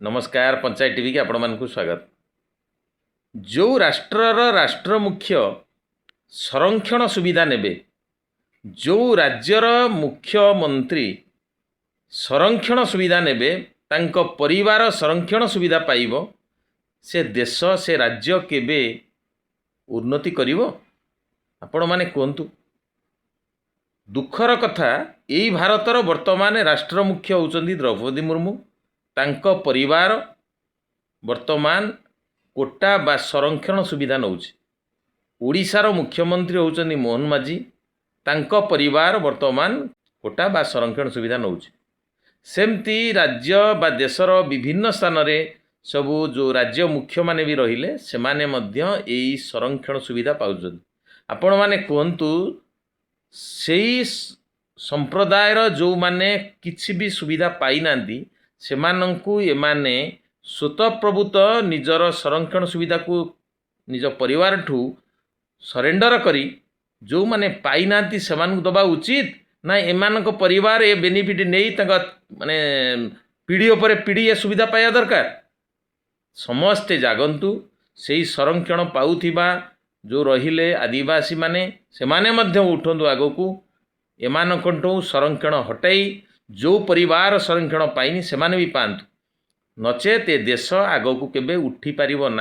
नमस्कार पंचायत टीवी के आपण मानकु स्वागत। जो राष्ट्रर राष्ट्र मुख्य संरक्षण सुविधा नेबे, जो राज्यर मुख्यमंत्री संरक्षण सुविधा नेबे, तांको परिवार संरक्षण सुविधा पाइबो, से देश से राज्य केबे उन्नति करिवो? आपण माने कहतु। दुखर कथा, यही भारतर वर्तमान राष्ट्र मुख्य होउचंदी द्रौपदी मुर्मू। तांको परिवार वर्तमान कोटा बा संरक्षण सुविधा नौछि। ओडिशार मुख्यमंत्री होउचंदी मोहन माझी। तांको परिवार वर्तमान कोटा बा संरक्षण सुविधा नौछि। सेमती राज्य बा देशर विभिन्न स्थान रे सबु जो राज्य मुख्य माने भी रहिले, सेमाने मध्य एई संरक्षण सुविधा पाउछन। आपण माने कहंतु, सेई संप्रदायर जो माने किछि भी सुविधा पाई नांदी, सेमानंकु एमाने स्वतःप्रभुत निजर संरक्षण सुविधा को निज परिवार ठू सरेंडर करी जो माने पाई नांती सेमानकु दबा उचित ना एमानक परिवार ए बेनिफिट नहीं तंग माने पीढ़ी पर पीढ़ी ए सुविधा पाया दरकार। समस्ते जागंतु सेई संरक्षण पाउथिबा जो रहिले आदिवासी माने सेमाने मध्य उठंतु आगकू। एमानकंठू संरक्षण हटाई जो परिवार संरक्षण पाइनी सेमाने भी पांतु, नचेत ए देश आगकू केबे उठी पारिबो ना।